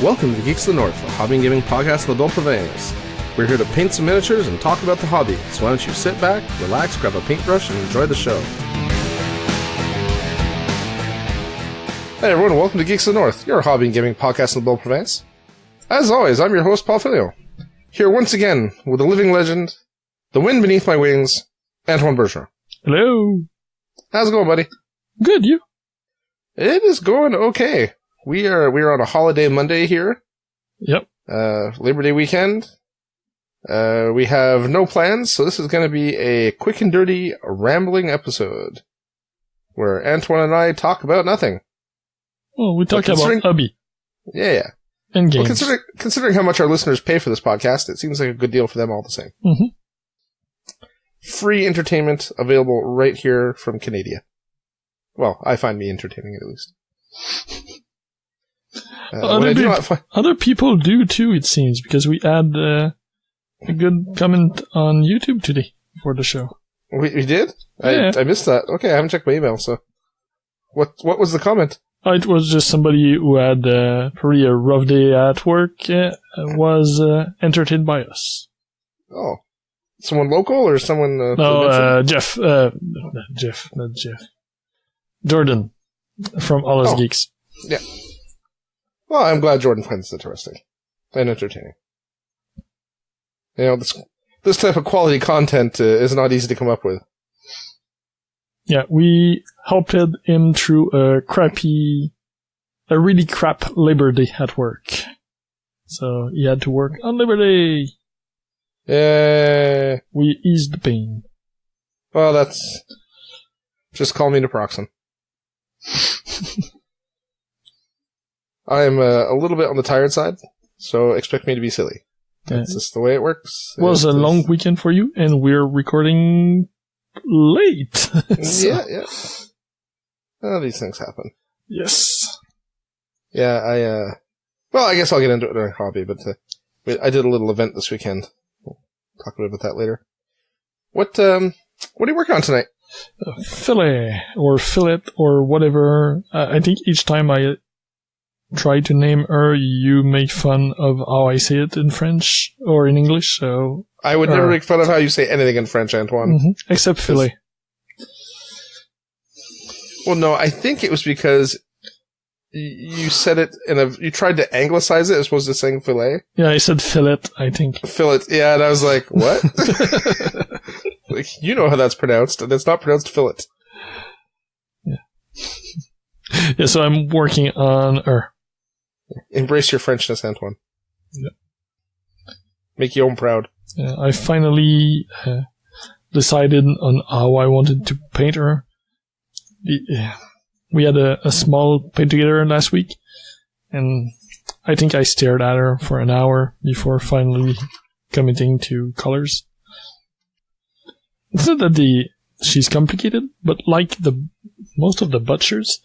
Welcome to Geeks of the North, a hobby and gaming podcast of adult provenance. We're here to paint some miniatures and talk about the hobby, so why don't you sit back, relax, grab a paintbrush, and enjoy the show. Hey everyone, welcome to Geeks of the North, your hobby and gaming podcast of adult provenance. As always, I'm your host, Paul Filio. Here once again with the living legend, the wind beneath my wings, Antoine Bergeron. Hello. How's it going, buddy? Good, you? It is going okay. We are on a holiday Monday here. Yep. Labor Day weekend. We have no plans, so this is going to be a quick and dirty rambling episode where Antoine and I talk about nothing. Well, we talk about hobby. Yeah. And games. Well, considering how much our listeners pay for this podcast, it seems like a good deal for them all the same. Mm-hmm. Free entertainment available right here from Canada. Well, I find me entertaining at least. Other people do too, it seems, because we had a good comment on YouTube today for the show. We did? Yeah. I missed that. Okay, I haven't checked my email, so... What was the comment? It was just somebody who had probably a rough day at work, was entertained by us. Oh. Someone local or someone... Jeff. Not Jeff. Jordan from All Us Geeks. Yeah. Well, I'm glad Jordan finds this interesting and entertaining. You know, this type of quality content is not easy to come up with. Yeah, we helped him through a really crap Labor Day at work. So he had to work on Labor Day. Yeah. We eased the pain. Well, that's... Just call me naproxen. I'm a little bit on the tired side, so expect me to be silly. That's just the way it works. It was a long weekend for you, and we're recording late. So. Yeah. Oh, these things happen. Yes. Yeah, well, I guess I'll get into it in our hobby, but I did a little event this weekend. We'll talk a bit about that later. What are you working on tonight? Fillet, or whatever. I think each time I try to name her, you make fun of how I say it in French or in English, so... I would never make fun of how you say anything in French, Antoine. Mm-hmm. Except fillet. Well, no, I think it was because you said it you tried to anglicize it as opposed to saying fillet. Yeah, I said fillet, I think. Fillet, yeah, and I was like, what? Like, you know how that's pronounced, and it's not pronounced fillet. Yeah. Yeah, so I'm working on her. Embrace your Frenchness, Antoine. Yeah. Make your own proud. I finally decided on how I wanted to paint her. We had a small paint together last week, and I think I stared at her for an hour before finally committing to colors. It's not that she's complicated, but like most of the butchers,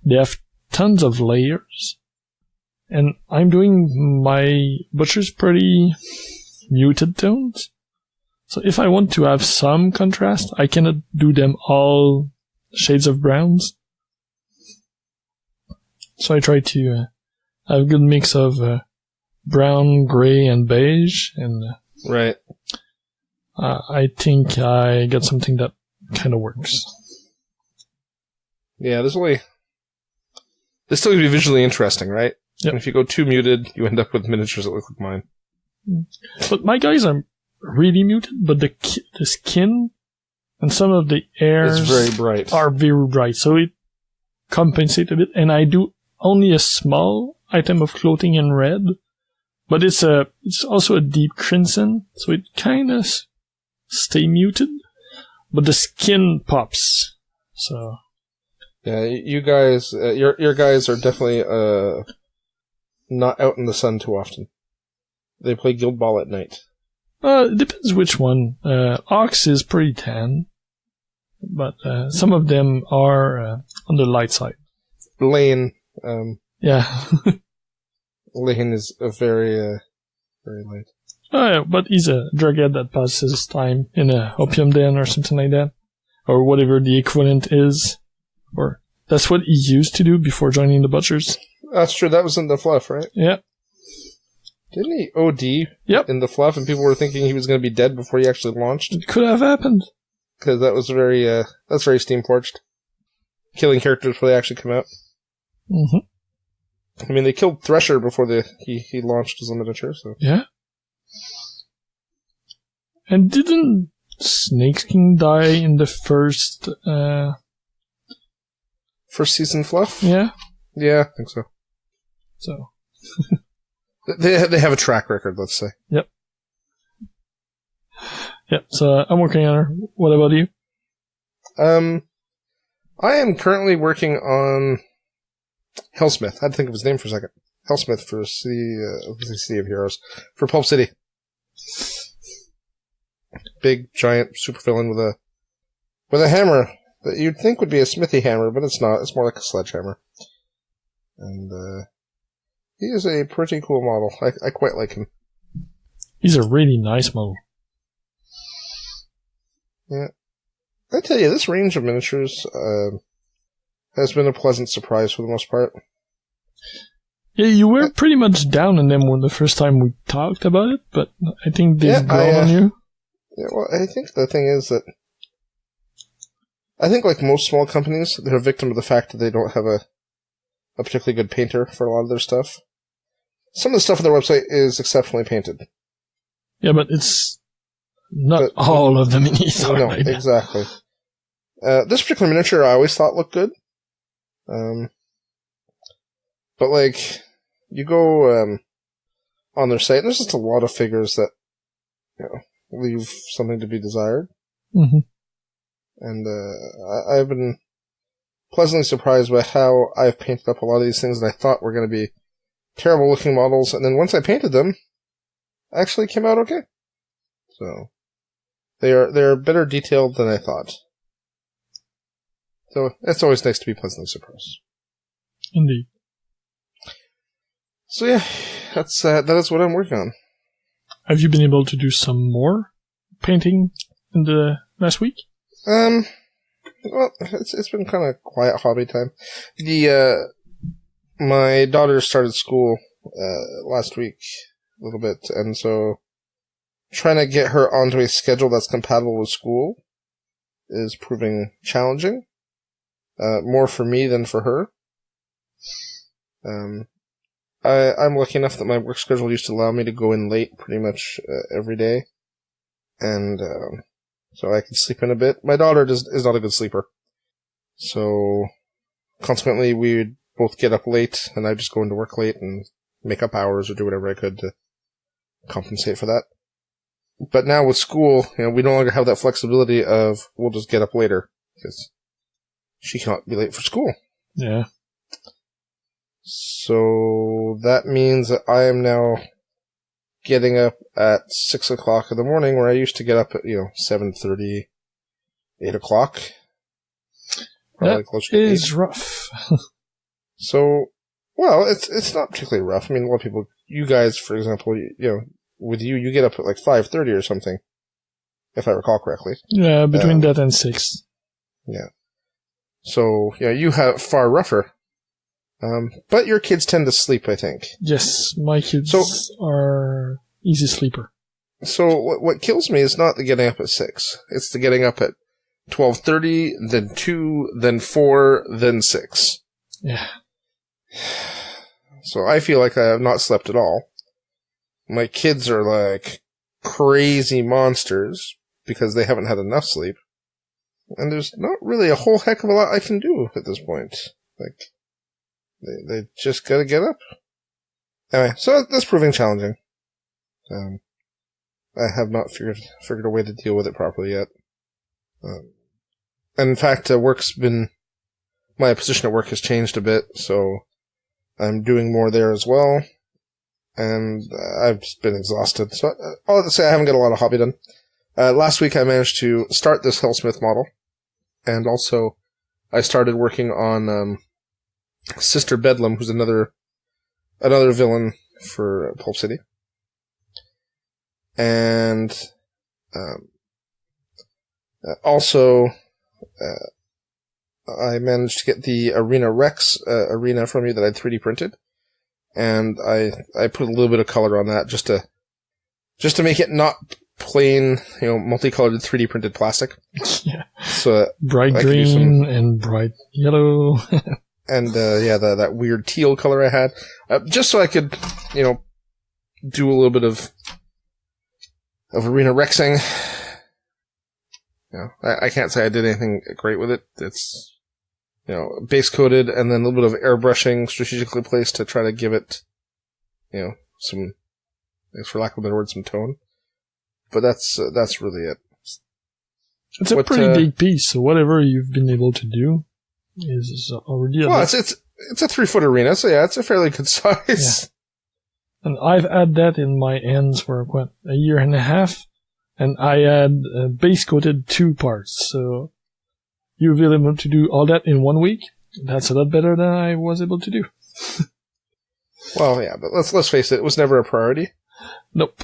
they have tons of layers. And I'm doing my butchers pretty muted tones. So if I want to have some contrast, I cannot do them all shades of browns. So I try to have a good mix of brown, gray, and beige. And right. I think I got something that kind of works. Yeah, this still going to be visually interesting, right? Yep. And if you go too muted, you end up with miniatures that look like mine. But my guys are really muted, but the skin and some of the airs are very bright, so it compensates a bit. And I do only a small item of clothing in red, but it's also a deep crimson, so it kind of stay muted, but the skin pops. So yeah, you guys, your guys are definitely not out in the sun too often. They play Guild Ball at night. It depends which one. Ox is pretty tan, but some of them are on the light side. Lane. Yeah. Lane is a very light. Oh, yeah, but he's a drughead that passes his time in a opium den or something like that. Or whatever the equivalent is. Or that's what he used to do before joining the Butchers. That's true, that was in the fluff, right? Yeah. Didn't he OD Yep. in the fluff, and people were thinking he was going to be dead before he actually launched? It could have happened. Because that was that's very Steam-forged. Killing characters before they actually come out. Mm-hmm. I mean, they killed Thresher before he launched as a miniature, so... Yeah. And didn't Snakeskin die in the first... First season fluff? Yeah? Yeah, I think so. So... They have a track record, let's say. Yep. Yep, so I'm working on her. What about you? I am currently working on Hellsmith. I had to think of his name for a second. Hellsmith for City of Heroes. For Pulp City. Big, giant supervillain with a hammer that you'd think would be a smithy hammer, but it's not. It's more like a sledgehammer. And, he is a pretty cool model. I quite like him. He's a really nice model. Yeah. I tell you, this range of miniatures has been a pleasant surprise for the most part. Yeah, you were pretty much down on them when the first time we talked about it, but I think they've grown on you. Yeah, well, I think the thing is that I think like most small companies, they're a victim of the fact that they don't have a particularly good painter for a lot of their stuff. Some of the stuff on their website is exceptionally painted. Yeah, but it's not all of the minis are No, like that. exactly. This particular miniature I always thought looked good. But like, you go on their site, and there's just a lot of figures that, leave something to be desired. Mm-hmm. And I've been pleasantly surprised by how I've painted up a lot of these things that I thought were going to be terrible looking models, and then once I painted them, actually came out okay. So they're better detailed than I thought. So it's always nice to be pleasantly surprised. Indeed. So yeah, that is what I'm working on. Have you been able to do some more painting in the last week? Well, it's been kind of quiet hobby time. My daughter started school last week a little bit, and so trying to get her onto a schedule that's compatible with school is proving challenging. More for me than for her. I'm lucky enough that my work schedule used to allow me to go in late pretty much every day, and so I could sleep in a bit. My daughter is not a good sleeper, so consequently we would both get up late, and I'd just go into work late and make up hours or do whatever I could to compensate for that. But now with school, we no longer have that flexibility of we'll just get up later, because she cannot be late for school. Yeah. So that means that I am now getting up at 6 o'clock in the morning, where I used to get up at, 7:30, 8 o'clock. Probably closer to 8. That is rough. So, well, it's not particularly rough. I mean, a lot of people, you guys, for example, with you get up at like 5:30 or something, if I recall correctly. Yeah, between that and 6. Yeah. So, you have far rougher. But your kids tend to sleep, I think. Yes, my kids are easy sleeper. So what kills me is not the getting up at 6. It's the getting up at 12:30, then 2, then 4, then 6. Yeah. So I feel like I have not slept at all. My kids are like crazy monsters because they haven't had enough sleep. And there's not really a whole heck of a lot I can do at this point. Like, they just gotta get up. Anyway, so that's proving challenging. I have not figured a way to deal with it properly yet. And in fact, my position at work has changed a bit, so I'm doing more there as well. And I've been exhausted. So all to say, I haven't got a lot of hobby done. Last week I managed to start this Hellsmith model. And also, I started working on Sister Bedlam, who's another villain for Pulp City. And also, I managed to get the Arena Rex arena from you that I'd 3D printed. and I put a little bit of color on that just to make it not plain, multicolored 3D printed plastic. Yeah. So bright green and bright yellow. And that weird teal color I had, just so I could, do a little bit of arena rexing. I can't say I did anything great with it. It's, base coated and then a little bit of airbrushing strategically placed to try to give it, some, for lack of a better word, some tone. But that's really it. It's a pretty big piece, so whatever you've been able to do is already a it's a 3-foot arena, so yeah, it's a fairly good size. Yeah. And I've had that in my hands for a year and a half, and I had base coated 2 parts, so you've been able to do all that in 1 week. That's a lot better than I was able to do. Well, yeah, but let's face it was never a priority. Nope.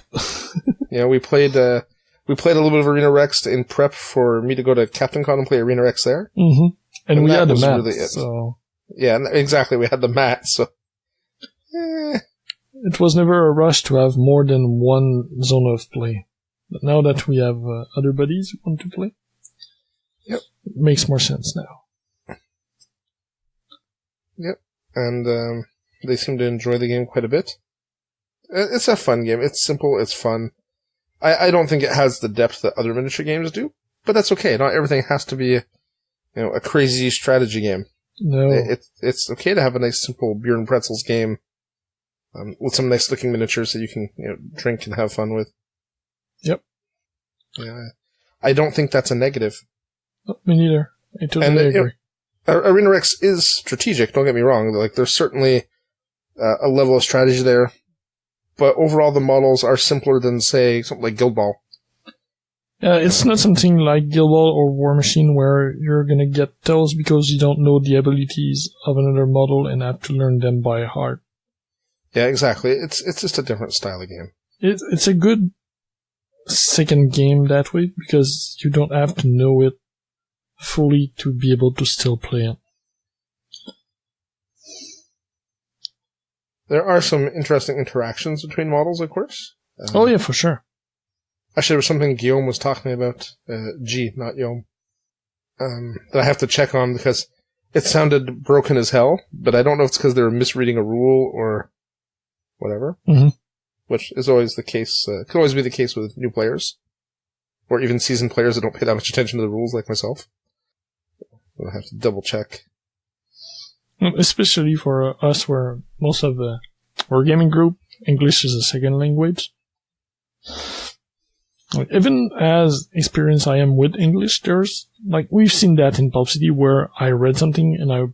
We played a little bit of Arena Rex in prep for me to go to Captain Con and play Arena Rex there. Mm-hmm. And we had the mat, really so... Yeah, exactly, we had the mat, so... It was never a rush to have more than one zone of play. But now that we have other buddies who want to play, yep, it makes more sense now. Yep, and they seem to enjoy the game quite a bit. It's a fun game. It's simple, it's fun. I don't think it has the depth that other miniature games do, but that's okay. Not everything has to be a crazy strategy game. No. It's okay to have a nice simple beer and pretzels game with some nice looking miniatures that you can drink and have fun with. Yep. Yeah. I don't think that's a negative. No, me neither. I totally agree. Arena Rex is strategic, don't get me wrong. Like, there's certainly a level of strategy there. But overall, the models are simpler than, say, something like Guild Ball. It's not something like Guild Ball or War Machine where you're gonna get those because you don't know the abilities of another model and have to learn them by heart. Yeah, exactly. It's just a different style of game. It's a good second game that way because you don't have to know it fully to be able to still play it. There are some interesting interactions between models, of course. Oh yeah, for sure. Actually, there was something Guillaume was talking about, G, not Yom, that I have to check on because it sounded broken as hell, but I don't know if it's because they were misreading a rule or whatever, which is always the case, could always be the case with new players, or even seasoned players that don't pay that much attention to the rules like myself. I'll have to double check. Especially for us, where most of our gaming group, English is a second language. Even as experienced I am with English, there's, we've seen that in Pulp City where I read something and I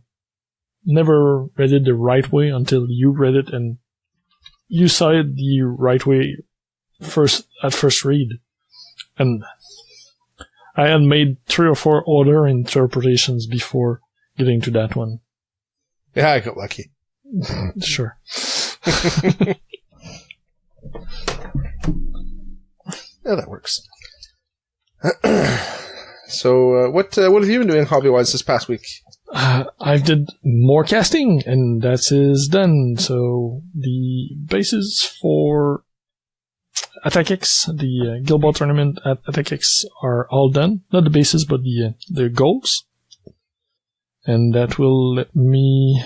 never read it the right way until you read it and you saw it the right way at first read. And I had made 3 or 4 other interpretations before getting to that one. Yeah, I got lucky. Sure. Yeah, that works. So, what have you been doing hobby-wise this past week? I did more casting, and that is done. So, the bases for Attack X, the Guild Ball tournament at Attack X are all done. Not the bases, but the goals. And that will let me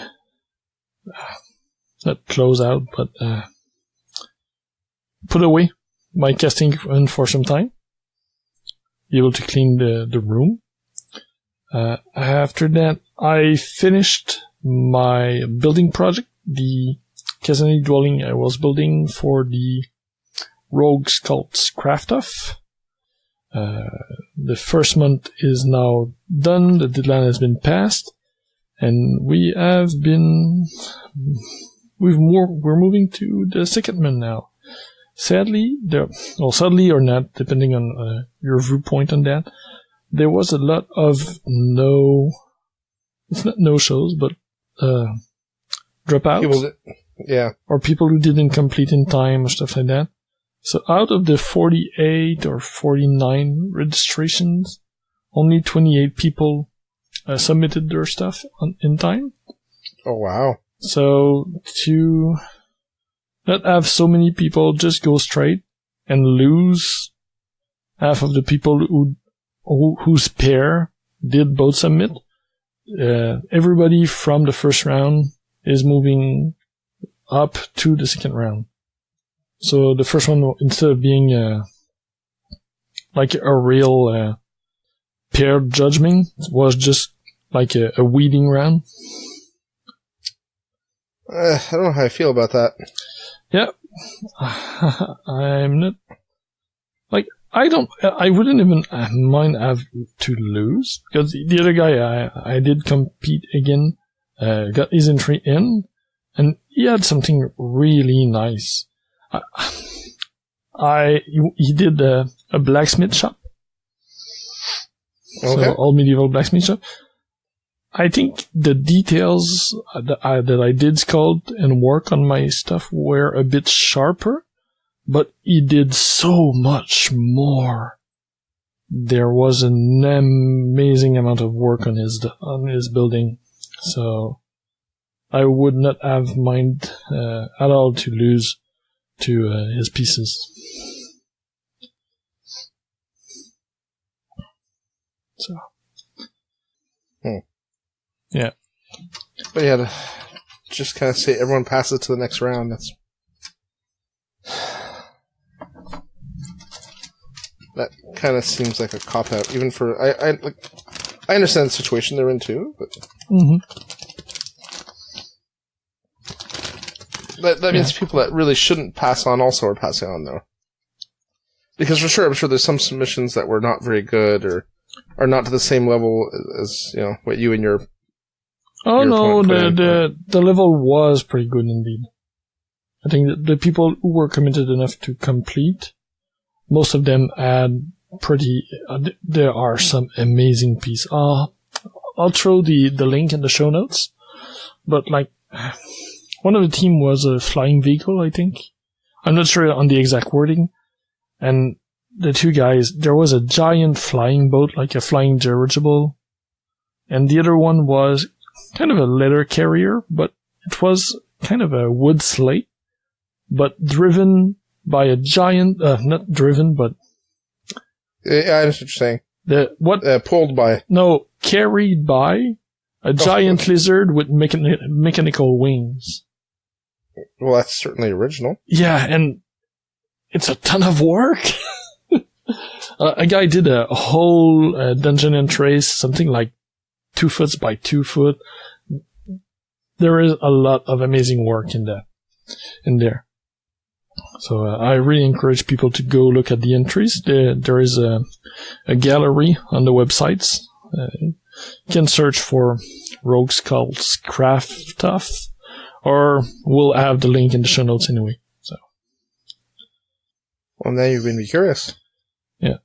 not close out, but put away my casting equipment for some time. Be able to clean the room. After that, I finished my building project, the Casanii dwelling I was building for the Rogue Sculpts craft-off. The first month is now done, the deadline has been passed, and we're moving to the second month now. Sadly or not, depending on your viewpoint on that, there was a lot of it's not no-shows, but dropouts. Or people who didn't complete in time or stuff like that. So out of the 48 or 49 registrations, only 28 people submitted their stuff in time. Oh, wow. So to not have so many people just go straight and lose half of the people whose pair did both submit. Everybody from the first round is moving up to the second round. So the first one, instead of being like a real paired judgment, was just like a weeding round. I don't know how I feel about that. Yeah. I'm not... Like, I wouldn't even mind have to lose, because the other guy I did compete again, got his entry in, and he had something really nice. He did a blacksmith shop. Okay. So, old medieval blacksmith shop. I think the details that I did sculpt and work on my stuff were a bit sharper, but he did so much more. There was an amazing amount of work on his building, so I would not have mind at all to lose to his pieces. So. Yeah. But yeah, to just kind of say everyone passes to the next round, that kind of seems like a cop-out, even for... I understand the situation they're in, too, but... Mm-hmm. That means people that really shouldn't pass on also are passing on, though. Because for sure, I'm sure there's some submissions that were not very good, or are not to the same level as, what you and your... Oh no, the level was pretty good indeed. I think that the people who were committed enough to complete, most of them had there are some amazing pieces. I'll throw the link in the show notes, but like, one of the team was a flying vehicle, I think. I'm not sure on the exact wording. And the two guys, there was a giant flying boat, like a flying dirigible. And the other one was kind of a letter carrier, but it was kind of a wood slate, but driven by a giant, not driven, but... Yeah, I understand what you're saying. Pulled by. No, carried by a giant lizard with mechanical wings. Well, that's certainly original. Yeah, and it's a ton of work. A guy did a whole dungeon and trace, something like 2 foot by 2 foot. There is a lot of amazing work in there. So I really encourage people to go look at the entries. There is a gallery on the websites. You can search for Rogue Sculpts Craft Stuff, or we'll have the link in the show notes anyway. So. Well, now you've made me curious. Yeah.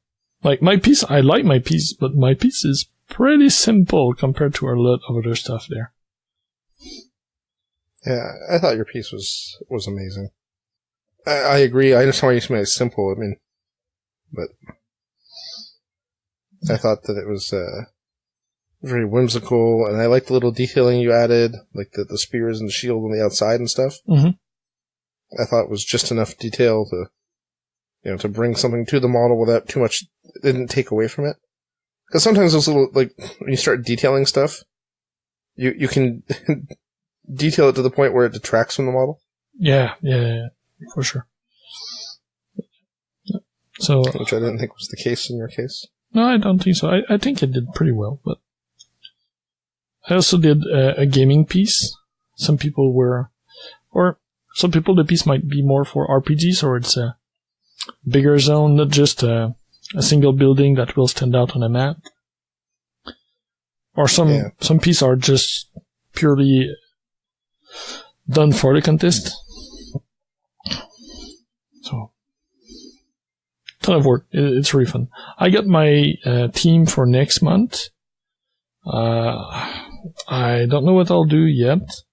Like my piece, I like my piece, but my piece is pretty simple compared to a lot of other stuff there. Yeah, I thought your piece was amazing. I agree. I understand why you made it simple. I mean, but I thought that it was very whimsical, and I liked the little detailing you added, like the spears and the shield on the outside and stuff. Mm-hmm. I thought it was just enough detail to bring something to the model without too much. It didn't take away from it. Because sometimes those little, like, when you start detailing stuff, you can detail it to the point where it detracts from the model. Yeah, for sure. So, which I didn't think was the case in your case. No, I don't think so. I think it did pretty well, but I also did a gaming piece. Some people the piece might be more for RPGs, or it's a bigger zone, not just a single building that will stand out on a map. Or some pieces are just purely done for the contest. So, ton of work. It's really fun. I got my team for next month. I don't know what I'll do yet.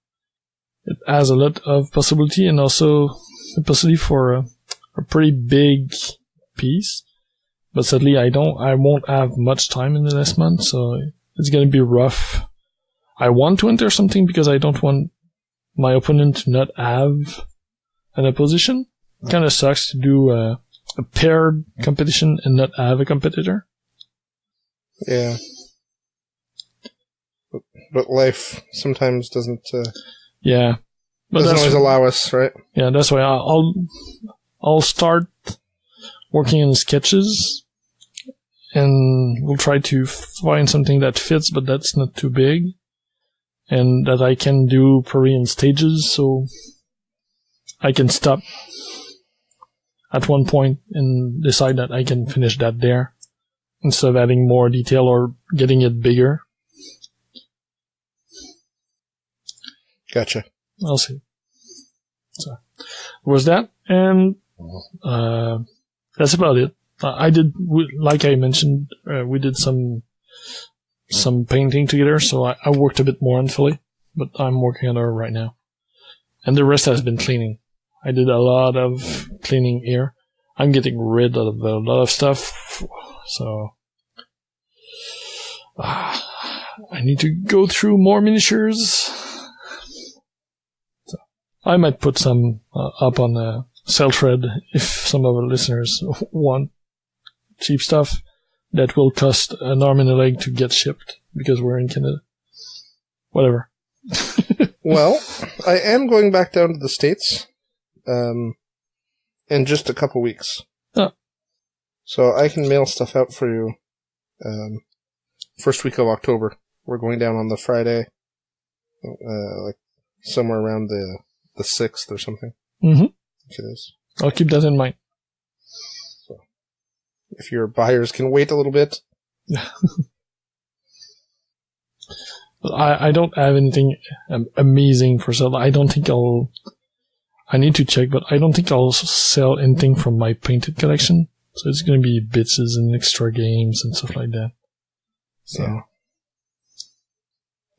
It has a lot of possibility, and also the possibility for a pretty big piece. But sadly, I won't have much time in the next month, so it's gonna be rough. I want to enter something because I don't want my opponent to not have an opposition. Kind of sucks to do a paired competition and not have a competitor. Yeah. But life sometimes doesn't... yeah. But doesn't always allow us, right? Yeah, that's why I'll start working on sketches, and we'll try to find something that fits, but that's not too big, and that I can do probably in stages, so I can stop at one point and decide that I can finish that there, instead of adding more detail or getting it bigger. Gotcha. I'll see. So, was that, and that's about it. I did, like I mentioned, we did some painting together, so I worked a bit more on Philly, but I'm working on her right now. And the rest has been cleaning. I did a lot of cleaning here. I'm getting rid of a lot of stuff, so I need to go through more miniatures. I might put some up on the sell thread if some of our listeners want cheap stuff that will cost an arm and a leg to get shipped because we're in Canada. Whatever. Well, I am going back down to the States in just a couple weeks. Oh. So I can mail stuff out for you first week of October. We're going down on the Friday, like somewhere around the 6th or something. Mm-hmm. It is. I'll keep that in mind. So, if your buyers can wait a little bit. I don't have anything amazing for sale. I don't think I need to check, but I don't think I'll sell anything from my painted collection. So it's going to be bits and extra games and stuff like that. So. Yeah.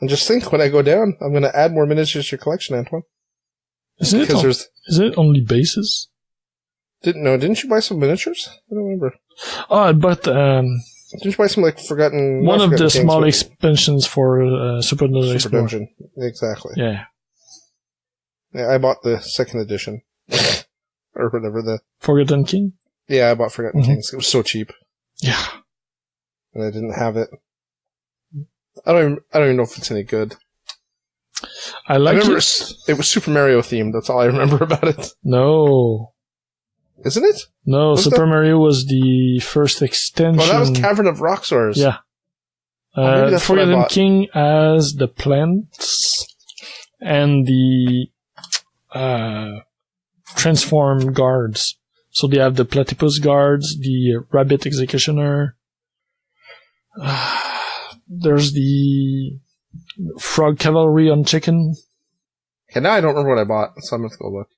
And just think, when I go down, I'm going to add more miniatures to your collection, Antoine. Is it only bases? Didn't you buy some miniatures? I don't remember. Oh, but didn't you buy some Forgotten? One of the small expansions for Super Dungeon. Exactly. Yeah. Yeah, I bought the second edition, or whatever the Forgotten King. Yeah, I bought Forgotten Kings. It was so cheap. Yeah. And I didn't have it. I don't even know if it's any good. I remember it was Super Mario themed. That's all I remember about it. No. Isn't it? No, Super Mario was the first extension. Oh, that was Cavern of Roxors. Yeah. Forgotten King as the plants and the transform guards. So they have the platypus guards, the rabbit executioner. There's the frog cavalry on chicken. Okay, now I don't remember what I bought, so I'm going to go look.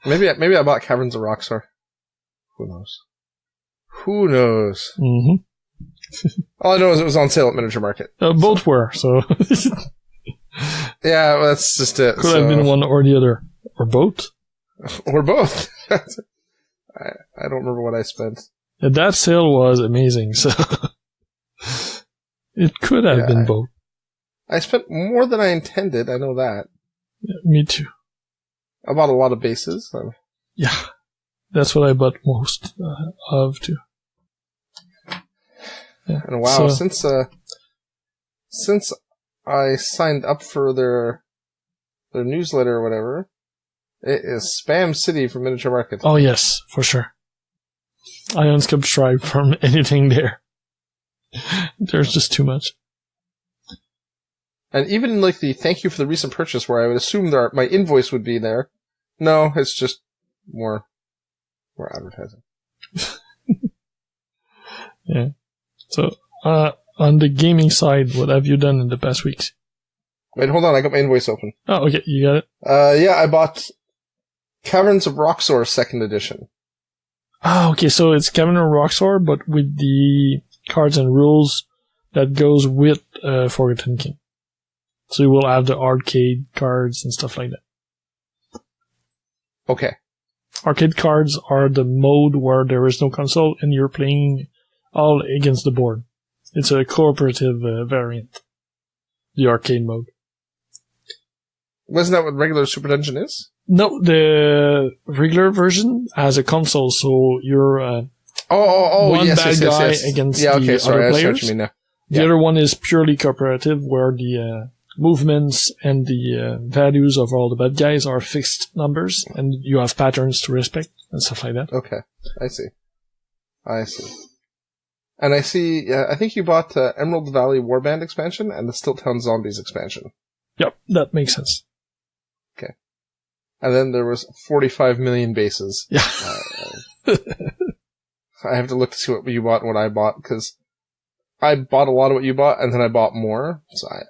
Maybe I bought Caverns of Roxor. Who knows? Mm-hmm. All I know is it was on sale at Miniature Market. Both were, so... Yeah, well, that's just it. Could have been one or the other. Or both. Or both. I don't remember what I spent. Yeah, that sale was amazing, so... It could have been both. I spent more than I intended, I know that. Yeah, me too. I bought a lot of bases. Yeah, that's what I bought most of too. Yeah. And wow, since I signed up for their newsletter or whatever, it is spam city for Miniature Market. Oh yes, for sure. I unsubscribe from anything there. There's just too much. And even the thank you for the recent purchase, where I would assume my invoice would be there. No, it's just more advertising. Yeah. So, on the gaming side, what have you done in the past weeks? Wait, hold on, I got my invoice open. Oh, okay, you got it? Yeah, I bought Caverns of Roxor 2nd edition. Oh, okay, so it's Cavern of Roxor, but with the cards and rules that goes with Forgotten King. So you will have the arcade cards and stuff like that. Okay. Arcade cards are the mode where there is no console and you're playing all against the board. It's a cooperative variant. The arcade mode. Wasn't that what regular Super Dungeon is? No, the regular version has a console, so you're one bad guy against the other players. What you mean now. The other one is purely cooperative, where the movements and the values of all the bad guys are fixed numbers, and you have patterns to respect and stuff like that. Okay, I see. And I see, I think you bought Emerald Valley Warband expansion and the Stilttown Zombies expansion. Yep, that makes sense. Okay. And then there was 45 million bases. Yeah. I have to look to see what you bought and what I bought, because I bought a lot of what you bought, and then I bought more. So I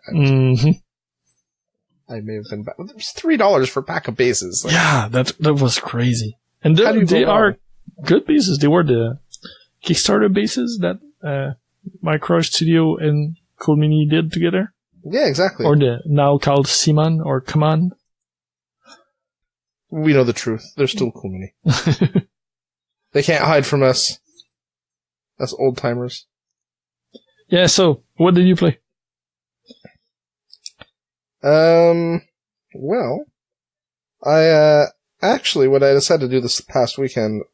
may have been back. It was $3 for a pack of bases. Like, yeah, that was crazy. And they are good bases. They were the Kickstarter bases that my Crush Studio and Cool Mini did together. Yeah, exactly. Or the now called Simon or Kaman. We know the truth. They're still Cool Mini. They can't hide from us. Us old timers. Yeah, so what did you play? Well, I actually what I decided to do this past weekend.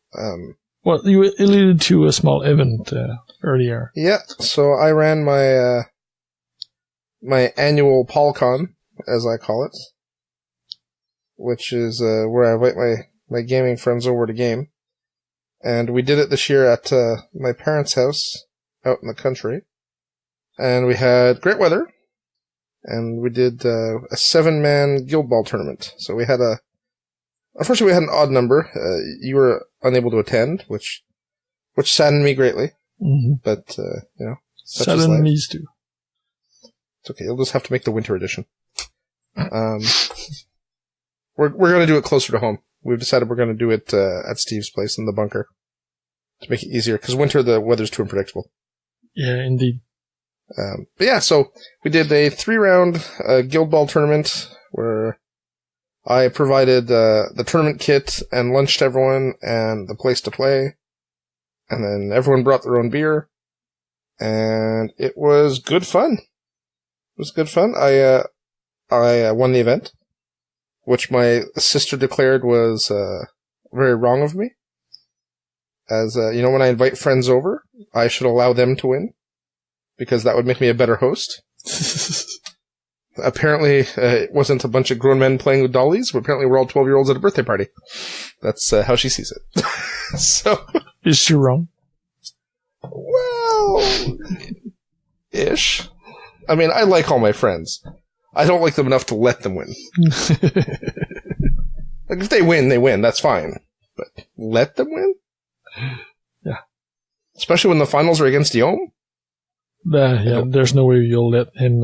Well, you alluded to a small event earlier. Yeah, so I ran my my annual PolCon, as I call it, which is where I invite my gaming friends over to game. And we did it this year at my parents' house out in the country. And we had great weather. And we did a 7-man Guild Ball tournament. So we had unfortunately we had an odd number. You were unable to attend, which saddened me greatly. Mm-hmm. But, saddened me too. It's okay. You'll just have to make the winter edition. We're going to do it closer to home. We've decided we're going to do it at Steve's place in the bunker to make it easier, because winter the weather's too unpredictable. Yeah, indeed. But yeah, so we did a 3-round Guild Ball tournament where I provided the tournament kit and lunch to everyone and the place to play, and then everyone brought their own beer, and it was good fun. It was good fun. I won the event, which my sister declared was very wrong of me. As when I invite friends over, I should allow them to win, because that would make me a better host. Apparently, it wasn't a bunch of grown men playing with dollies, but apparently we're all 12-year-olds at a birthday party. That's how she sees it. So, is she wrong? Well, ish. I mean, I like all my friends. I don't like them enough to let them win. Like, if they win, that's fine. But let them win? Yeah. Especially when the finals are against Guillaume? Yeah, there's no way you'll let him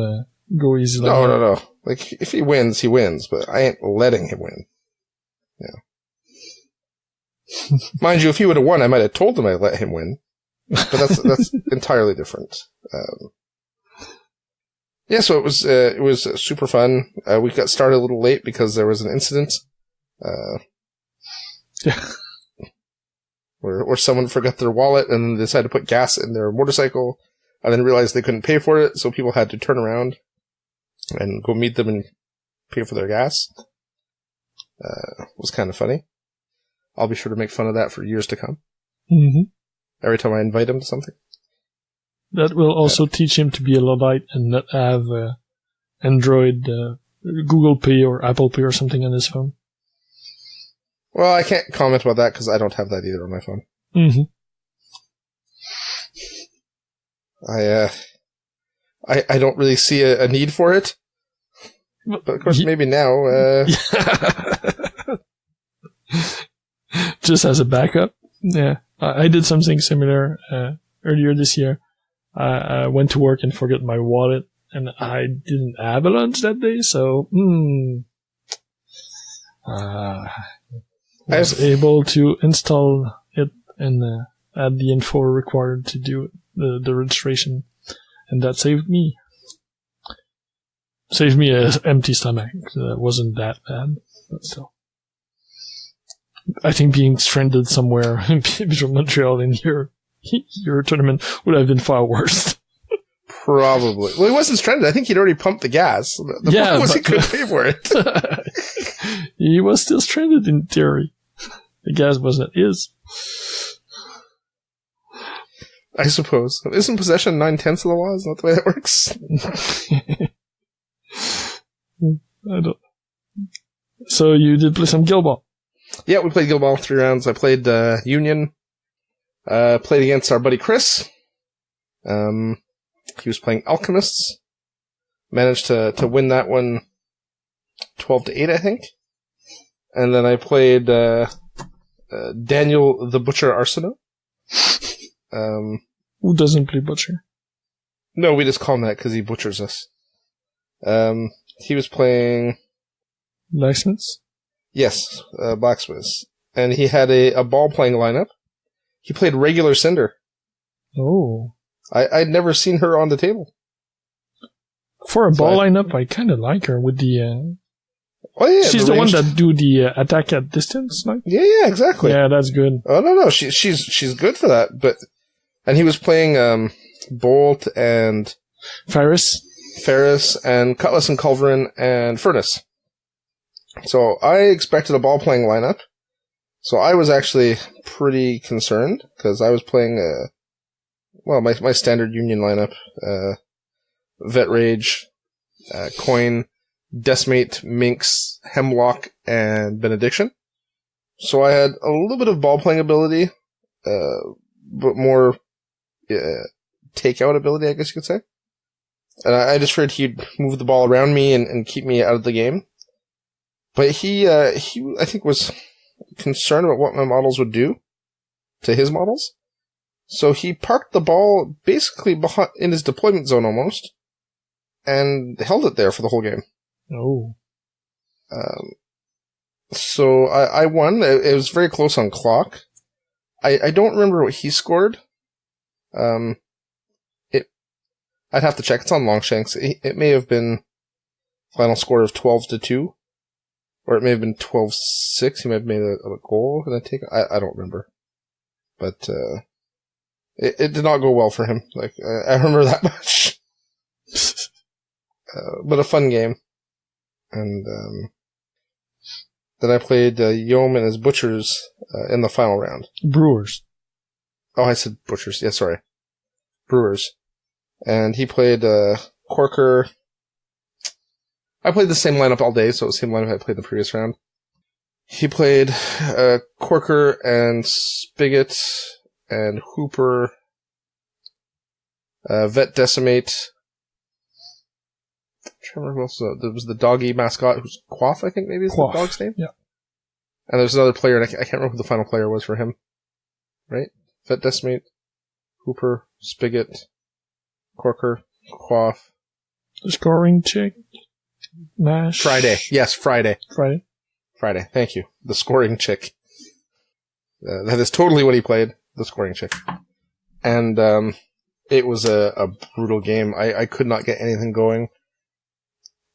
go easily. No. Like, if he wins, but I ain't letting him win. Yeah. Mind you, if he would have won, I might have told him I'd let him win. But that's entirely different. Yeah, so it was super fun. We got started a little late because there was an incident. Yeah. Where someone forgot their wallet and then decided to put gas in their motorcycle and then realized they couldn't pay for it, so people had to turn around and go meet them and pay for their gas. It was kind of funny. I'll be sure to make fun of that for years to come. Mm-hmm. Every time I invite him to something. That will also teach him to be a Luddite and not have Android, Google Pay or Apple Pay or something on his phone. Well, I can't comment about that because I don't have that either on my phone. Mm-hmm. I don't really see a need for it. But of course, maybe now. Just as a backup. Yeah. I did something similar earlier this year. I went to work and forgot my wallet, and I didn't have a lunch that day, so I was able to install it and add the info required to do the registration, and that saved me. Saved me an empty stomach. That wasn't that bad, but still. I think being stranded somewhere between Montreal and your tournament would have been far worse. Probably. Well, he wasn't stranded. I think he'd already pumped the gas. The problem was he couldn't pay for it. He was still stranded in theory. The gas wasn't his. I suppose. Isn't possession 9/10 of the law? Isn't that the way that works? I don't. So you did play some Guild Ball? Yeah, we played Guild Ball 3 rounds. I played Union. Played against our buddy Chris. He was playing Alchemists. Managed to win that one 12-8, I think. And then I played Daniel the Butcher Arsenault. Who doesn't play Butcher? No, we just call him that because he butchers us. He was playing... Blacksmiths? Yes, Blacksmiths. And he had a ball-playing lineup. He played regular Cinder. Oh. I'd never seen her on the table. For a ball lineup, I kind of like her with the... Oh, yeah, she's the one that do the attack at distance, like? Yeah, exactly. Yeah, that's good. Oh, no, she's good for that, but... And he was playing Bolt and... Ferris, and Cutlass and Culverin and Furnace. So I expected a ball-playing lineup. So I was actually pretty concerned, because I was playing, my standard Union lineup. Vet Rage, Coin, Decimate, Minx, Hemlock, and Benediction. So I had a little bit of ball-playing ability, but more takeout ability, I guess you could say. And I just figured he'd move the ball around me and keep me out of the game. But he I think was concerned about what my models would do to his models. So he parked the ball basically in his deployment zone almost, and held it there for the whole game. Oh. So I won. It was very close on clock. I don't remember what he scored. I'd have to check. It's on Longshanks. It may have been final score of 12-2. Or it may have been 12-6. He might have made a goal and a take. I don't remember. But, it did not go well for him. Like, I remember that much. But a fun game. And, then I played, Yom and his Butchers, in the final round. Brewers. Oh, I said Butchers. Yeah, sorry. Brewers. And he played, Corker. I played the same lineup all day, so it was the same lineup I played the previous round. He played Corker and Spigot and Hooper, Vet Decimate. I'm trying to remember who else. There was the doggy mascot, who's Quaff, I think maybe is Quaff. The dog's name. Yeah. And there's another player, and I can't remember who the final player was for him. Right? Vet Decimate, Hooper, Spigot, Corker, Quaff. The scoring chick. Mash. Friday. Yes, Friday. Friday. Thank you. The scoring chick. That is totally what he played. The scoring chick. And, it was a brutal game. I could not get anything going.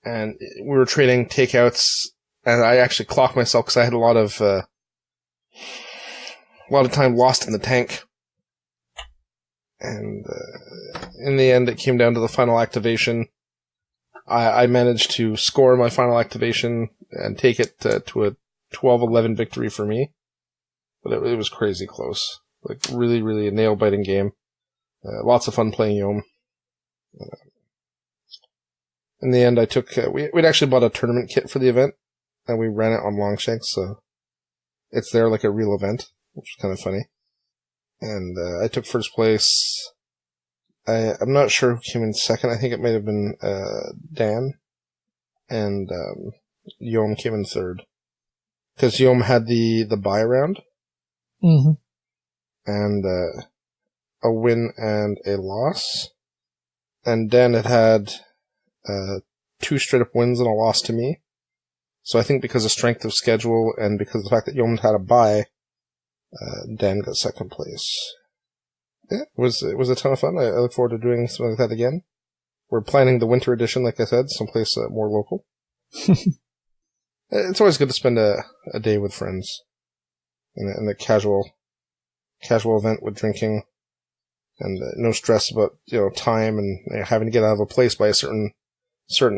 And we were trading takeouts, and I actually clocked myself because I had a lot of time lost in the tank. And, in the end, it came down to the final activation. I managed to score my final activation and take it to a 12-11 victory for me. But it was crazy close. Like, really, really a nail-biting game. Lots of fun playing Yom. In the end, I took... we'd actually bought a tournament kit for the event, and we ran it on Longshanks, so it's there like a real event, which was kind of funny. And I took first place... I'm not sure who came in second. I think it might have been Dan. And Yom came in third. Because Yom had the buy round. Mm-hmm. And a win and a loss. And Dan had 2 straight up wins and a loss to me. So I think because of strength of schedule and because of the fact that Yom had a buy, Dan got second place. Yeah, it was a ton of fun. I look forward to doing something like that again. We're planning the winter edition, like I said, someplace more local. It's always good to spend a day with friends in a casual event with drinking, And no stress about, time and having to get out of a place by a certain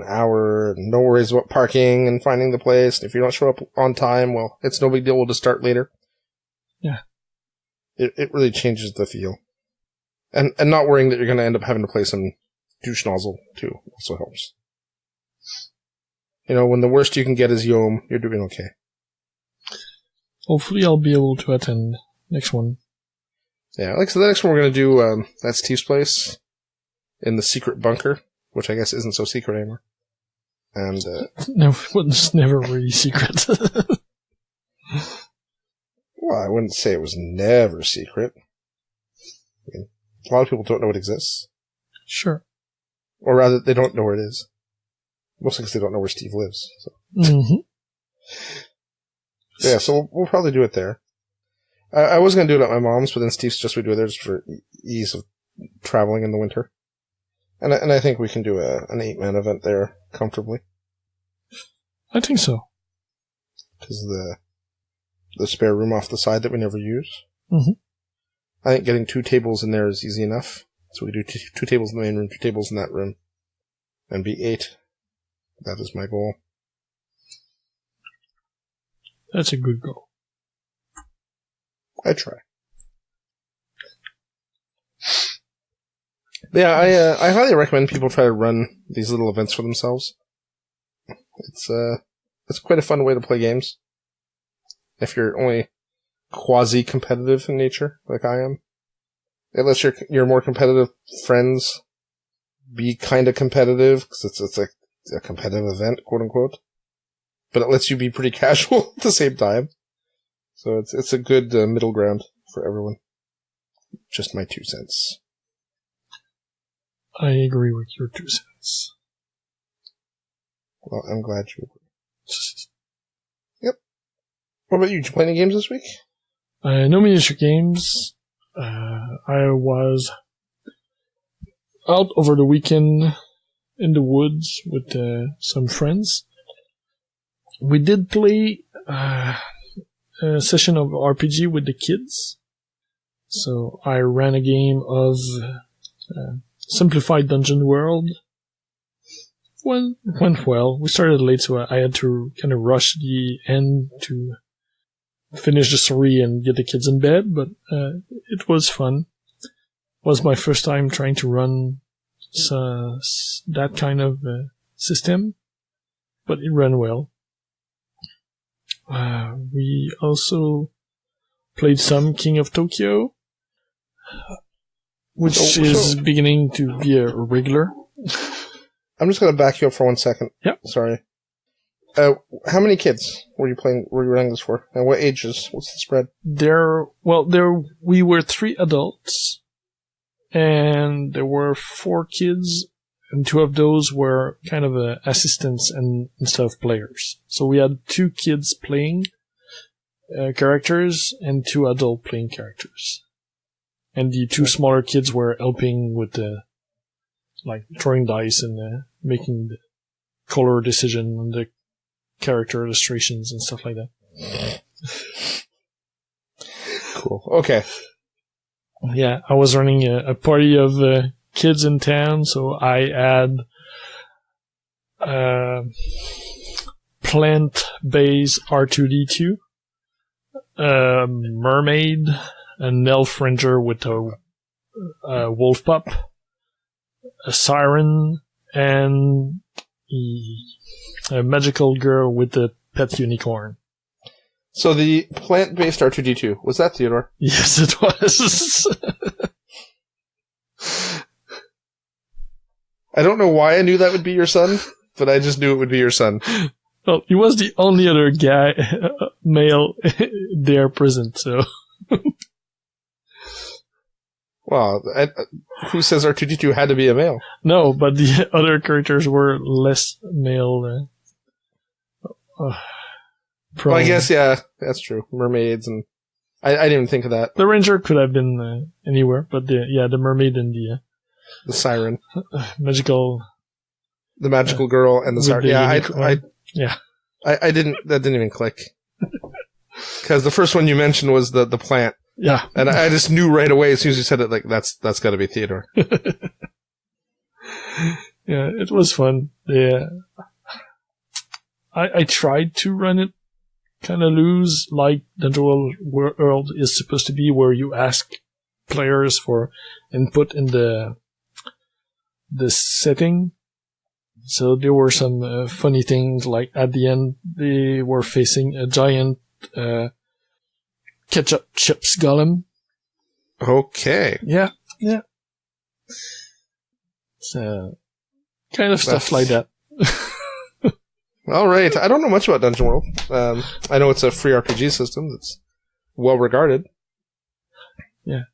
hour, and no worries about parking and finding the place. If you don't show up on time, well, it's no big deal, we'll just start later. Yeah. It really changes the feel. And not worrying that you're going to end up having to play some douche nozzle, too, also helps. When the worst you can get is Yom, you're doing okay. Hopefully I'll be able to attend next one. Yeah, so the next one we're going to do, that's Steve's place, in the secret bunker, which I guess isn't so secret anymore. And, No, it's never really secret. Well, I wouldn't say it was never secret. I mean, a lot of people don't know it exists. Sure. Or rather, they don't know where it is. Mostly because they don't know where Steve lives. So. Mm-hmm. Yeah, so we'll probably do it there. I was going to do it at my mom's, but then Steve suggested we do it there just for ease of traveling in the winter. And I think we can do an 8-man event there comfortably. I think so. Because the spare room off the side that we never use. Mm-hmm. I think getting 2 tables in there is easy enough. So we do 2 tables in the main room, 2 tables in that room. And be 8. That is my goal. That's a good goal. I try. Yeah, I highly recommend people try to run these little events for themselves. It's quite a fun way to play games. If you're only quasi-competitive in nature, like I am. It lets your more competitive friends be kind of competitive, because it's like a competitive event, quote unquote. But it lets you be pretty casual at the same time. So it's a good middle ground for everyone. Just my 2 cents. I agree with your 2 cents. Well, I'm glad you agree. Yep. What about you? Did you play any games this week? No miniature games. I was out over the weekend in the woods with some friends. We did play a session of RPG with the kids. So I ran a game of Simplified Dungeon World. Went well. We started late, so I had to kind of rush the end to finish the story and get the kids in bed, but it was fun. It was my first time trying to run that kind of system, but it ran well. We also played some King of Tokyo, which is beginning to be a regular. I'm just going to back you up for 1 second. Yep. Sorry. How many kids were you running this for? And what ages? What's the spread? We were 3 adults, and there were 4 kids, and 2 of those were kind of assistants instead of players. So we had 2 kids playing characters and 2 adult playing characters. And the 2 smaller kids were helping with throwing dice and making the color decision and the character illustrations and stuff like that. Cool. Okay. Yeah, I was running a party of kids in town, so I had plant-based R2-D2, a mermaid, an elf ranger with a wolf pup, a siren, and a magical girl with a pet unicorn. So the plant-based R2-D2, was that Theodore? Yes, it was. I don't know why I knew that would be your son, but I just knew it would be your son. Well, he was the only other guy, male, there present, so... Wow, who says R2-D2 had to be a male? No, but the other characters were less male. Well, I guess, yeah, that's true. Mermaids, and I didn't even think of that. The ranger could have been anywhere, but the mermaid and the siren, the magical girl, and the siren. Yeah, I didn't. That didn't even click. Because the first one you mentioned was the plant. Yeah. And I just knew right away as soon as you said it, like, that's got to be Theodore. Yeah, it was fun. Yeah. I tried to run it kind of loose, like Dungeon World is supposed to be, where you ask players for input in the setting. So there were some funny things, like at the end they were facing a giant ketchup chips golem. Okay. Yeah. So kind of stuff like that. All right. I don't know much about Dungeon World. I know it's a free RPG system that's well regarded. Yeah.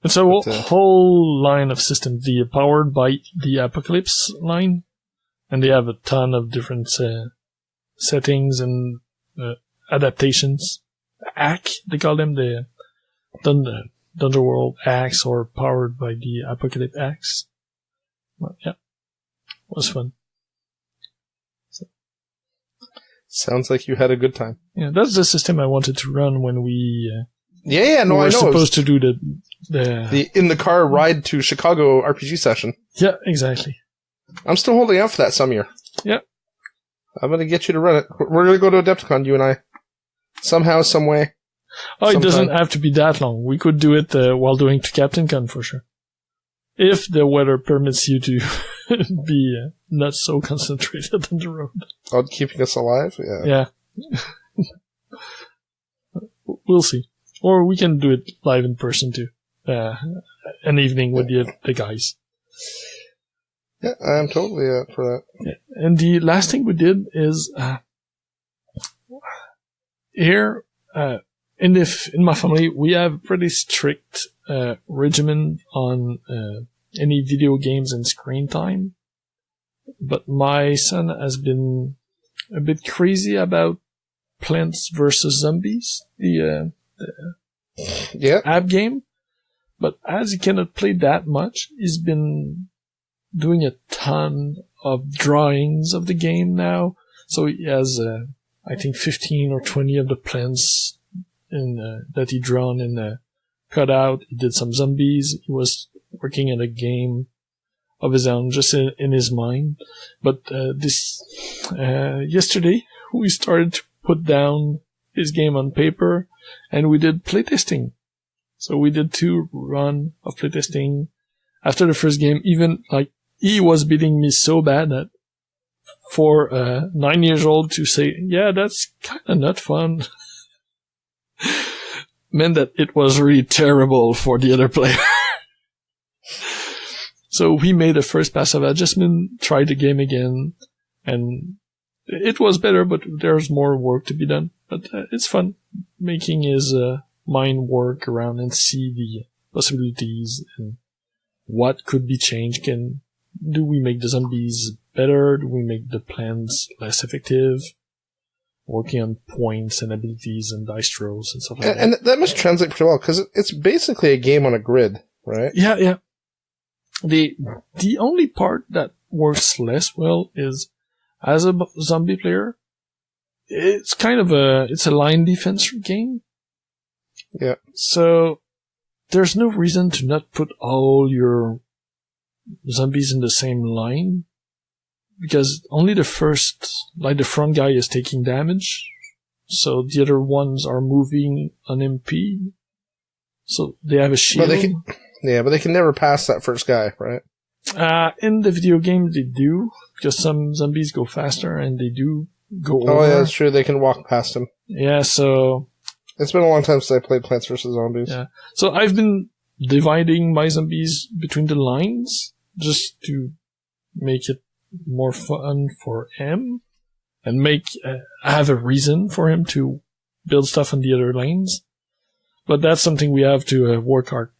It's a whole line of systems. The Powered by the Apocalypse line. And they have a ton of different settings and adaptations. They call them the Dungeon World Axe or Powered by the Apocalypse Axe. Well, yeah. It was fun. Sounds like you had a good time. Yeah, that's the system I wanted to run when we I know. We're supposed to do the in the car ride to Chicago RPG session. Yeah, exactly. I'm still holding out for that some year. Yeah. I'm going to get you to run it. We're going to go to Adepticon, you and I. Somehow, some way. Oh, it doesn't have to be that long. We could do it while doing to Captain Con for sure. If the weather permits you to be not so concentrated on the road. Oh, keeping us alive? Yeah. We'll see. Or we can do it live in person too. An evening with the guys. Yeah, I'm totally up for that. Yeah. And the last thing we did is here in my family we have a pretty strict regimen on any video games and screen time. But my son has been a bit crazy about Plants vs. Zombies, the app game. But as he cannot play that much, he's been doing a ton of drawings of the game now. So he has, I think, 15 or 20 of the plants that he drawn and cut out. He did some zombies. He was working on a game of his own, just in his mind. But yesterday, we started to put down his game on paper, and we did playtesting. So we did 2 runs of playtesting. After the first game, even he was beating me so bad that for 9 years old to say, yeah, that's kind of not fun, meant that it was really terrible for the other player. So we made a first pass of adjustment, tried the game again, and it was better, but there's more work to be done. But it's fun making his mind work around and see the possibilities and what could be changed. Do we make the zombies better? Do we make the plants less effective? Working on points and abilities and dice rolls and stuff like that. And that must translate pretty well, because it's basically a game on a grid, right? Yeah. The only part that works less well is, as a zombie player, it's kind of it's a line defense game. Yeah. So there's no reason to not put all your zombies in the same line, because only the first, the front guy is taking damage, so the other ones are moving on MP, so they have a shield. But they can never pass that first guy, right? In the video game they do, because some zombies go faster and they do go over. Oh, yeah, that's true. They can walk past him. Yeah, so it's been a long time since I played Plants vs. Zombies. Yeah. So I've been dividing my zombies between the lines just to make it more fun for him and have a reason for him to build stuff on the other lanes. But that's something we have to work out.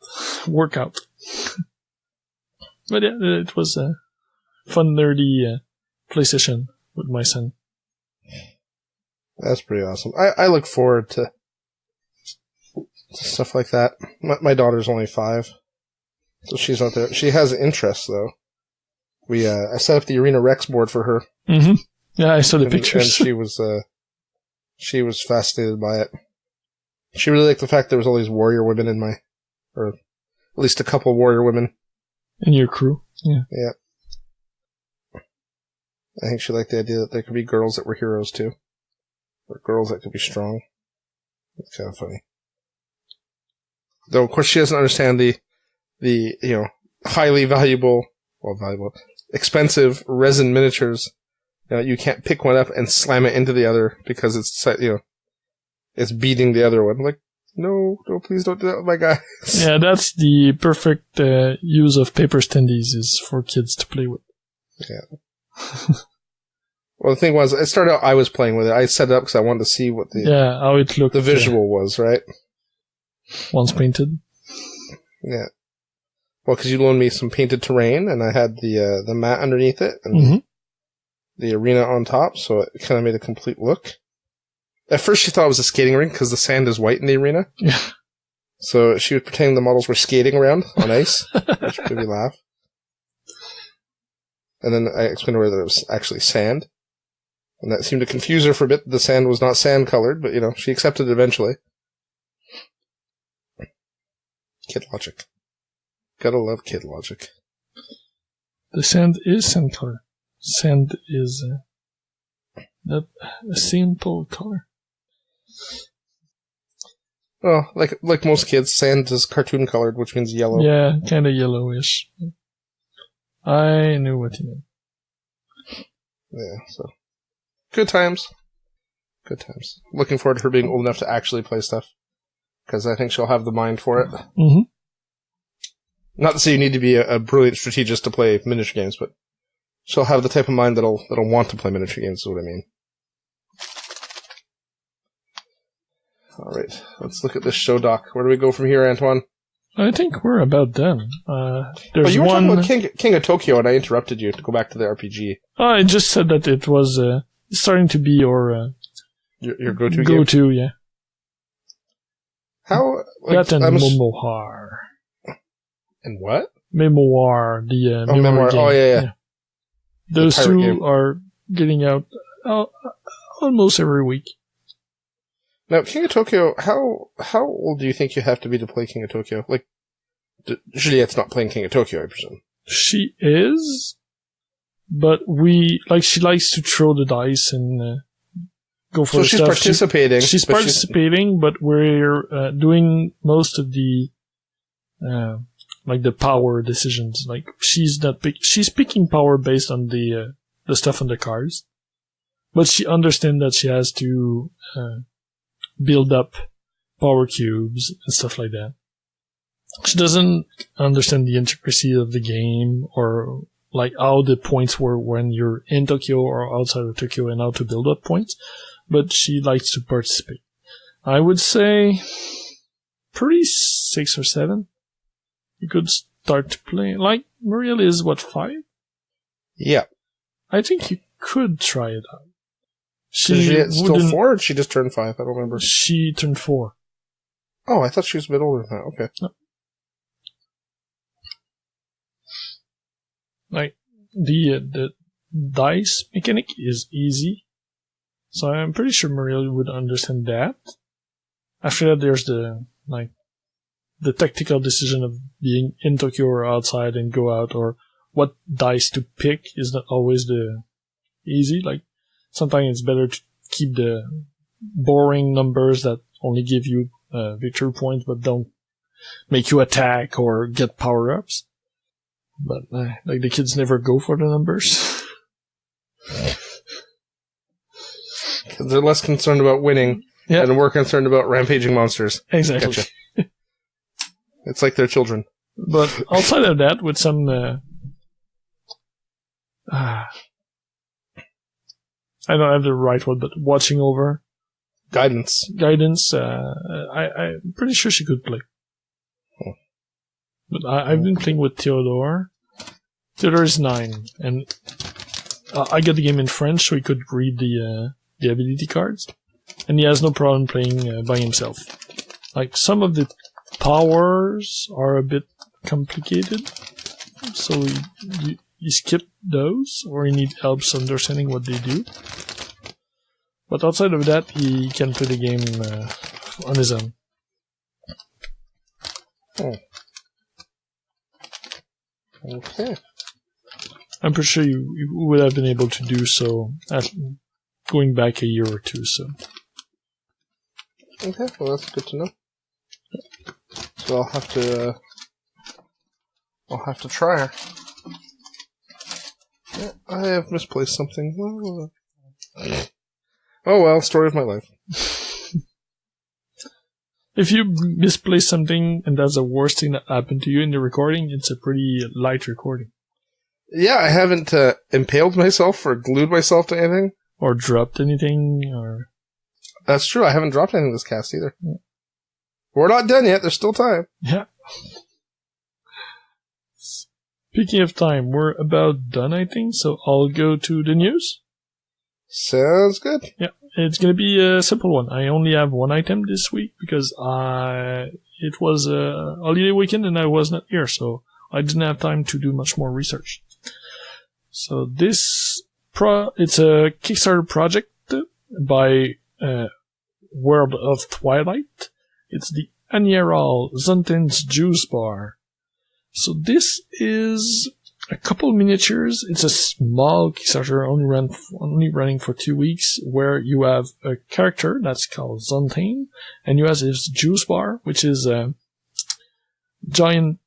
But yeah, it was a fun, nerdy play session with my son. That's pretty awesome. I look forward to stuff like that. My daughter's only 5, so she's not there. She has interest, though. I set up the Arena Rex board for her. Mm-hmm. Yeah, I saw the pictures. And she was fascinated by it. She really liked the fact there was all these warrior women in my... Or at least a couple warrior women. In your crew? Yeah. Yeah. I think she liked the idea that there could be girls that were heroes, too. Or girls that could be strong. It's kind of funny. Though, of course, she doesn't understand the highly valuable, expensive resin miniatures. You can't pick one up and slam it into the other because it's beating the other one. Like, no, please don't do that with my guys. Yeah, that's the perfect use of paper standees is for kids to play with. Yeah. Well, the thing was, it started out I was playing with it. I set it up because I wanted to see what how it looked. The visual was, right? Once painted. Yeah. Well, because you loaned me some painted terrain, and I had the mat underneath it, and the arena on top, so it kind of made a complete look. At first, she thought it was a skating rink because the sand is white in the arena. Yeah. So she was pretending the models were skating around on ice, which made me laugh. And then I explained to her that it was actually sand. And that seemed to confuse her for a bit. The sand was not sand-colored, but, she accepted it eventually. Kid logic. Gotta love kid logic. The sand is sand color. Sand is not a simple color. Well, like most kids, sand is cartoon-colored, which means yellow. Yeah, kind of yellowish. I knew what you meant. Yeah, so... Good times. Good times. Looking forward to her being old enough to actually play stuff. Because I think she'll have the mind for it. Mm-hmm. Not to say you need to be a brilliant strategist to play miniature games, but she'll have the type of mind that'll want to play miniature games, is what I mean. Alright, let's look at this show doc. Where do we go from here, Antoine? I think we're about done. There's you were one... talking about King of Tokyo, and I interrupted you to go back to the RPG. I just said that it was starting to be your go-to game? Go-to, yeah. How... That and Memoir. And what? Memoir, the Memoir game. Oh, yeah. Those two are getting out almost every week. Now, King of Tokyo, how old do you think you have to be to play King of Tokyo? Like, Juliette's not playing King of Tokyo, I presume. She is, but she likes to throw the dice and go for so she's stuff. Participating. She's participating, but we're doing most of the the power decisions. Like she's picking power based on the stuff on the cards, but she understands that she has to build up power cubes and stuff like that. She doesn't understand the intricacy of the game or like how the points were when you're in Tokyo or outside of Tokyo and how to build up points, but she likes to participate. I would say pretty 6 or 7. You could start to play. Like, Muriel is, 5? Yeah. I think you could try it out. She's still 4 or she just turned 5? I don't remember. She turned 4. Oh, I thought she was a bit older than that. Okay. No. Like, the dice mechanic is easy. So I'm pretty sure Muriel would understand that. After that, there's the tactical decision of being in Tokyo or outside and go out, or what dice to pick is not always the easy. Like, sometimes it's better to keep the boring numbers that only give you victory points but don't make you attack or get power-ups. But, the kids never go for the numbers. Because they're less concerned about winning and more concerned about rampaging monsters. Exactly. Gotcha. It's like their children. But outside of that, with some I don't have the right word, but watching over. Guidance. I'm pretty sure she could play. Oh. But I've been playing with Theodore. Theodore is 9, and I get the game in French so he could read the ability cards. And he has no problem playing by himself. Like, some of the powers are a bit complicated, so you skip those, or you need help understanding what they do. But outside of that, he can play the game on his own. Oh. Okay. I'm pretty sure you would have been able to do so going back a year or two. So. Okay, well that's good to know. So I'll have to try her. Yeah, I have misplaced something. Oh well, story of my life. If you misplace something and that's the worst thing that happened to you in the recording, it's a pretty light recording. Yeah, I haven't impaled myself or glued myself to anything. Or dropped anything, or... That's true, I haven't dropped anything this cast either. Yeah. We're not done yet, there's still time. Yeah. Speaking of time, we're about done, I think, so I'll go to the news. Sounds good. Yeah, it's going to be a simple one. I only have one item this week because it was a holiday weekend and I was not here, so I didn't have time to do much more research. So it's a Kickstarter project by World of Twilight. It's the Anyaral Zhontain's Juice Bar. So this is a couple miniatures. It's a small Kickstarter, only running for 2 weeks, where you have a character that's called Zhontain, and you have his juice bar, which is a giant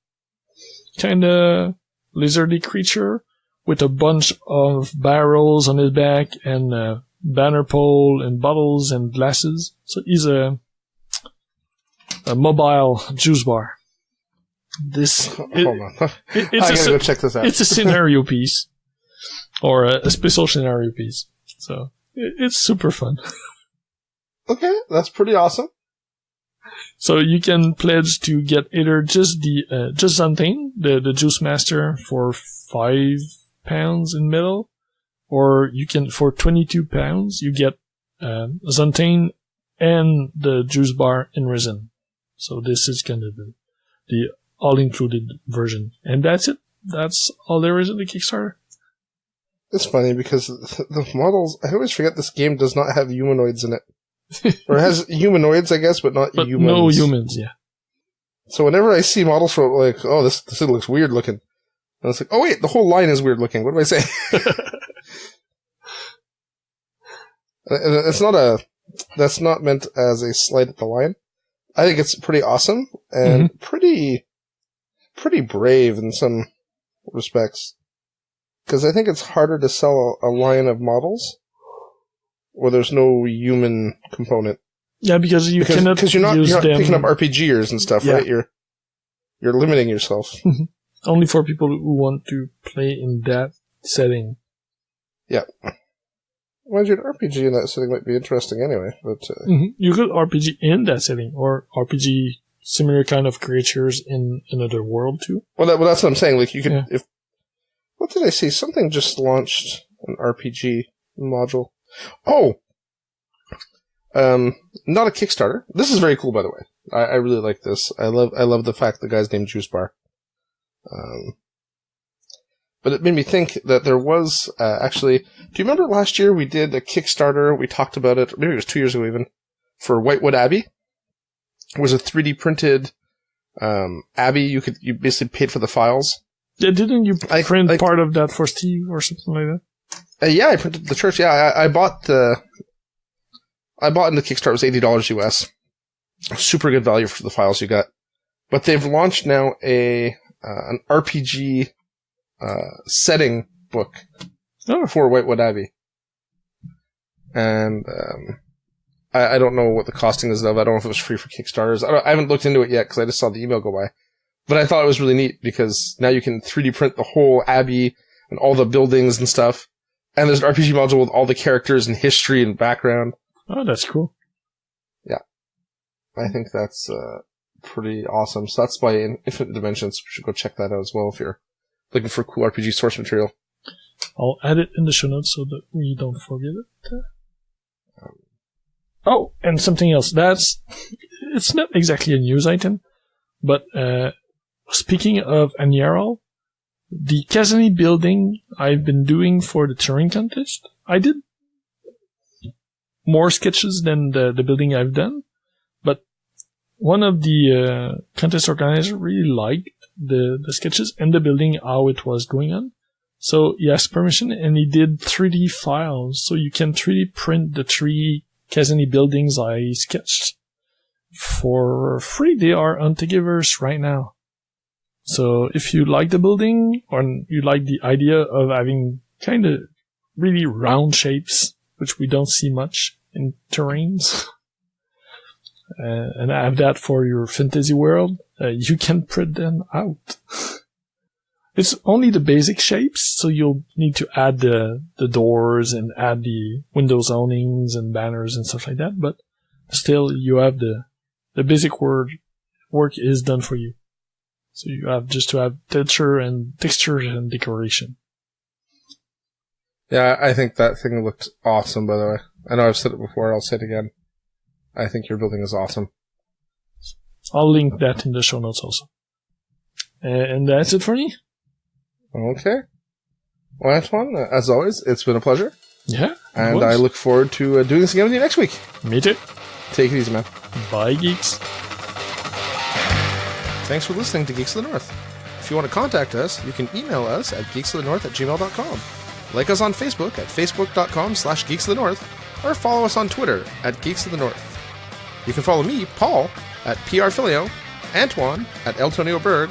kind of lizardy creature with a bunch of barrels on his back and a banner pole and bottles and glasses. So he's a mobile juice bar. Hold on. I gotta go check this out. It's a scenario piece, or a special scenario piece. So it's super fun. Okay, that's pretty awesome. So you can pledge to get either just Zhontain, the juice master, for £5 in metal, or you can for £22 you get Zhontain and the juice bar in resin. So this is kind of the all-included version. And that's it. That's all there is in the Kickstarter. It's funny because the models, I always forget this game does not have humanoids in it. Or it has humanoids, I guess, but not humans. No humans, yeah. So whenever I see models from, like, oh, this thing looks weird looking. And it's like, oh wait, the whole line is weird looking. What do I say? That's not meant as a slight at the line. I think it's pretty awesome and pretty brave in some respects. Because I think it's harder to sell a line of models where there's no human component. Yeah, because you're not picking up RPGers and stuff, right? You're limiting yourself. Only for people who want to play in that setting. Yeah. Mind you, an RPG in that setting might be interesting anyway. But you could RPG in that setting, or RPG similar kind of creatures in another world too. Well, that's what I'm saying. Like you could, what did I see? Something just launched an RPG module. Oh, not a Kickstarter. This is very cool, by the way. I really like this. I love the fact the guy's named Juice Bar. But it made me think that there was, actually, do you remember last year we did a Kickstarter, we talked about it, maybe it was 2 years ago even, for Wightwood Abbey? It was a 3D printed, Abbey, you basically paid for the files. Yeah, didn't you print part of that for Steve or something like that? Yeah, I printed the church, I bought in the Kickstarter, it was $80 US. Super good value for the files you got. But they've launched now an RPG, setting book for Wightwood Abbey. And I don't know what the costing is of. I don't know if it was free for Kickstarters. I haven't looked into it yet because I just saw the email go by. But I thought it was really neat because now you can 3D print the whole Abbey and all the buildings and stuff. And there's an RPG module with all the characters and history and background. Oh, that's cool. Yeah. I think that's pretty awesome. So that's by Infinite Dimensions. We should go check that out as well if you're looking for cool RPG source material. I'll add it in the show notes so that we don't forget it. Oh, and something else. It's not exactly a news item, but speaking of Anyaral, the Casanii building I've been doing for the Turing contest, I did more sketches than the building I've done, but one of the contest organizers really liked the sketches and the building, how it was going on. So he asked permission and he did 3D files. So you can 3D print the 3 Casanii buildings I sketched for free. They are on Thingiverse right now. So if you like the building or you like the idea of having kind of really round shapes, which we don't see much in terrains, and have that for your fantasy world, you can print them out. It's only the basic shapes, so you'll need to add the doors and add the window zonings and banners and stuff like that, but still you have the basic work is done for you. So you have just to have texture and decoration. Yeah, I think that thing looked awesome, by the way. I know I've said it before, I'll say it again. I think your building is awesome. I'll link that in the show notes also. And that's it for me. Okay. Well, Antoine, as always, it's been a pleasure. Yeah. And I look forward to doing this again with you next week. Me too. Take it easy, man. Bye, geeks. Thanks for listening to Geeks of the North. If you want to contact us, you can email us at geeksofthenorth@gmail.com. Like us on Facebook at facebook.com/geeksofthenorth, or follow us on Twitter at Geeks of the North. You can follow me, Paul, at PRFilio, Antoine at Eltonio Berg,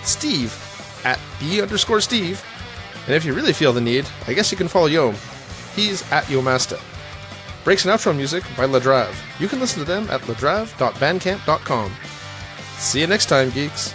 Steve at B_Steve, and if you really feel the need, I guess you can follow Yom. He's at Yomasta. Breaks and outro music by Ladrave. You can listen to them at ladrave.bandcamp.com. See you next time, geeks.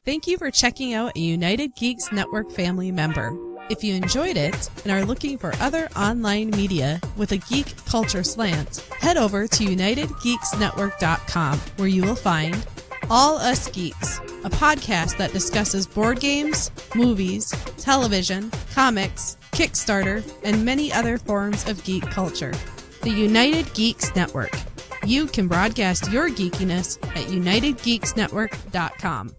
Thank you for checking out a United Geeks Network family member. If you enjoyed it and are looking for other online media with a geek culture slant, head over to UnitedGeeksNetwork.com, where you will find All Us Geeks, a podcast that discusses board games, movies, television, comics, Kickstarter, and many other forms of geek culture. The United Geeks Network. You can broadcast your geekiness at UnitedGeeksNetwork.com.